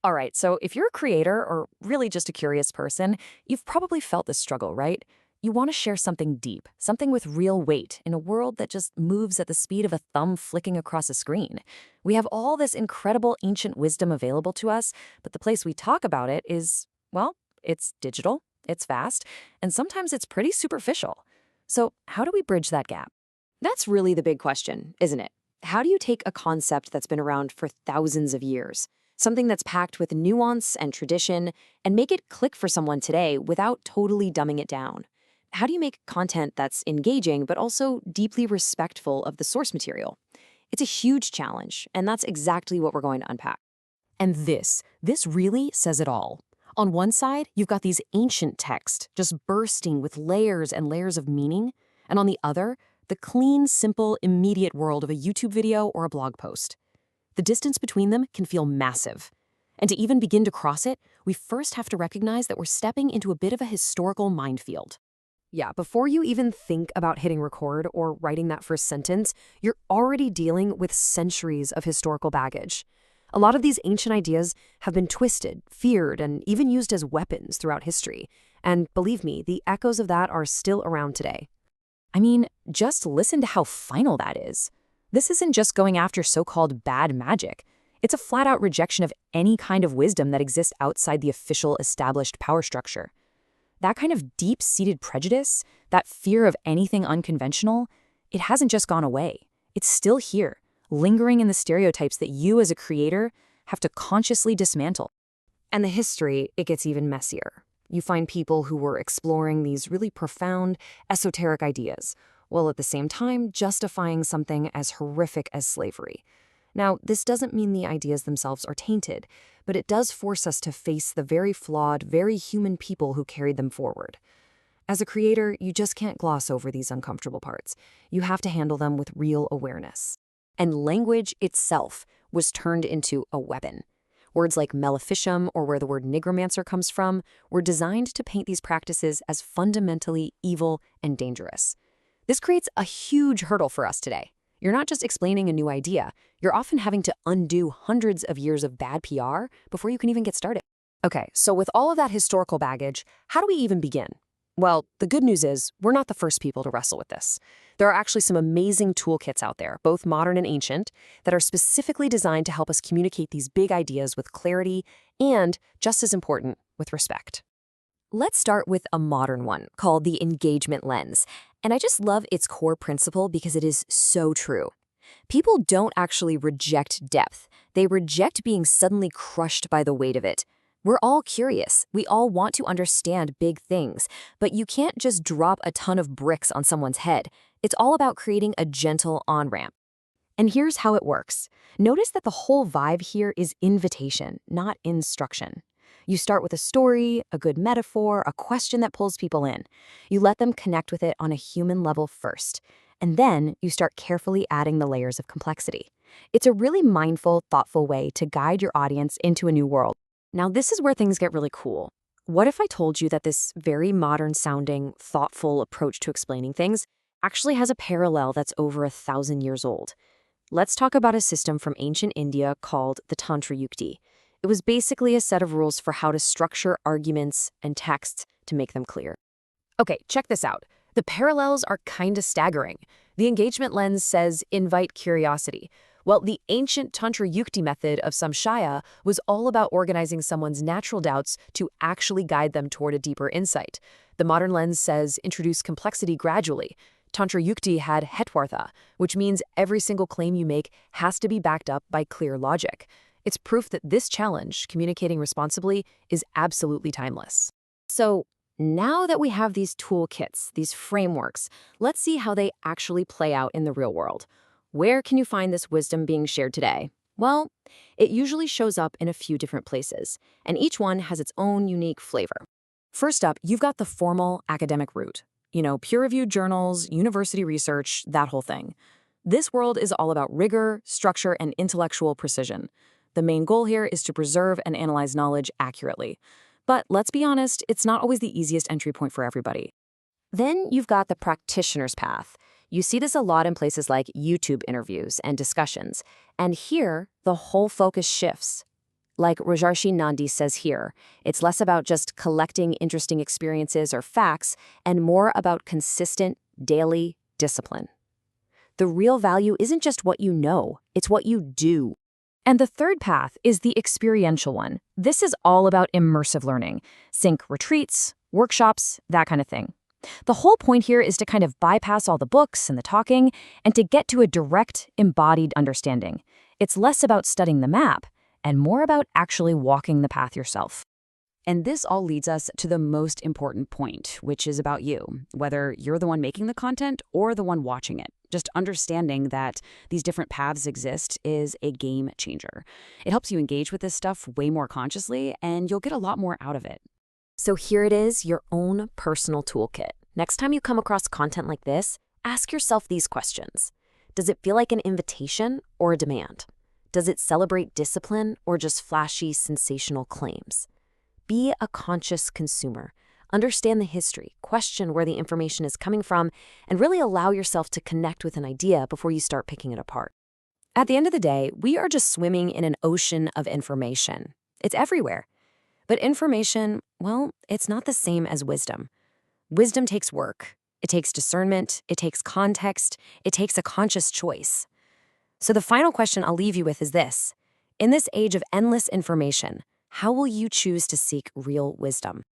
All right, so if you're a creator or really just a curious person, you've probably felt this struggle, right? You want to share something deep, something with real weight in a world that just moves at the speed of a thumb flicking across a screen. We have all this incredible ancient wisdom available to us, but the place we talk about it is, well, it's digital, it's fast, and sometimes it's pretty superficial. So, how do we bridge that gap? That's really the big question, isn't it? How do you take a concept that's been around for thousands of years, something that's packed with nuance and tradition, and make it click for someone today without totally dumbing it down? How do you make content that's engaging but also deeply respectful of the source material? It's a huge challenge, and that's exactly what we're going to unpack. And this really says it all. On one side, you've got these ancient texts just bursting with layers and layers of meaning, and on the other, the clean, simple, immediate world of a YouTube video or a blog post. The distance between them can feel massive. And to even begin to cross it, we first have to recognize that we're stepping into a bit of a historical minefield. Yeah, before you even think about hitting record or writing that first sentence, you're already dealing with centuries of historical baggage. A lot of these ancient ideas have been twisted, feared, and even used as weapons throughout history. And believe me, the echoes of that are still around today. I mean, just listen to how final that is. This isn't just going after so-called bad magic. It's a flat-out rejection of any kind of wisdom that exists outside the official established power structure. That kind of deep-seated prejudice, that fear of anything unconventional, it hasn't just gone away. It's still here, lingering in the stereotypes that you as a creator have to consciously dismantle. And the history, it gets even messier. You find people who were exploring these really profound, esoteric ideas, while at the same time justifying something as horrific as slavery. Now, this doesn't mean the ideas themselves are tainted, but it does force us to face the very flawed, very human people who carried them forward. As a creator, you just can't gloss over these uncomfortable parts. You have to handle them with real awareness. And language itself was turned into a weapon. Words like maleficium, or where the word nigromancer comes from, were designed to paint these practices as fundamentally evil and dangerous. This creates a huge hurdle for us today. You're not just explaining a new idea, you're often having to undo hundreds of years of bad PR before you can even get started. Okay, so with all of that historical baggage, how do we even begin? Well, the good news is we're not the first people to wrestle with this. There are actually some amazing toolkits out there, both modern and ancient, that are specifically designed to help us communicate these big ideas with clarity and, just as important, with respect. Let's start with a modern one called the engagement lens. And I just love its core principle because it is so true. People don't actually reject depth. They reject being suddenly crushed by the weight of it. We're all curious. We all want to understand big things, but you can't just drop a ton of bricks on someone's head. It's all about creating a gentle on-ramp. And here's how it works. Notice that the whole vibe here is invitation, not instruction. You start with a story, a good metaphor, a question that pulls people in. You let them connect with it on a human level first, and then you start carefully adding the layers of complexity. It's a really mindful, thoughtful way to guide your audience into a new world. Now, this is where things get really cool. What if I told you that this very modern-sounding, thoughtful approach to explaining things actually has a parallel that's over 1,000 years old? Let's talk about a system from ancient India called the Tantra Yukti. It was basically a set of rules for how to structure arguments and texts to make them clear. Okay, check this out. The parallels are kinda staggering. The engagement lens says invite curiosity. Well, the ancient Tantra Yukti method of samshaya was all about organizing someone's natural doubts to actually guide them toward a deeper insight. The modern lens says introduce complexity gradually. Tantra Yukti had hetvartha, which means every single claim you make has to be backed up by clear logic. It's proof that this challenge, communicating responsibly, is absolutely timeless. So now that we have these toolkits, these frameworks, let's see how they actually play out in the real world. Where can you find this wisdom being shared today? Well, it usually shows up in a few different places, and each one has its own unique flavor. First up, you've got the formal academic route. Peer-reviewed journals, university research, that whole thing. This world is all about rigor, structure, and intellectual precision. The main goal here is to preserve and analyze knowledge accurately. But let's be honest, it's not always the easiest entry point for everybody. Then you've got the practitioner's path. You see this a lot in places like YouTube interviews and discussions. And here, the whole focus shifts. Like Rajarshi Nandi says here, it's less about just collecting interesting experiences or facts and more about consistent, daily discipline. The real value isn't just what you know, it's what you do. And the third path is the experiential one. This is all about immersive learning, sync retreats, workshops, that kind of thing. The whole point here is to kind of bypass all the books and the talking and to get to a direct, embodied understanding. It's less about studying the map and more about actually walking the path yourself. And this all leads us to the most important point, which is about you, whether you're the one making the content or the one watching it. Just understanding that these different paths exist is a game changer. It helps you engage with this stuff way more consciously, and you'll get a lot more out of it. So here it is, your own personal toolkit. Next time you come across content like this, ask yourself these questions. Does it feel like an invitation or a demand? Does it celebrate discipline or just flashy, sensational claims? Be a conscious consumer. Understand the history, question where the information is coming from, and really allow yourself to connect with an idea before you start picking it apart. At the end of the day, we are just swimming in an ocean of information. It's everywhere. But information, well, it's not the same as wisdom. Wisdom takes work. It takes discernment. It takes context. It takes a conscious choice. So the final question I'll leave you with is this. In this age of endless information, how will you choose to seek real wisdom?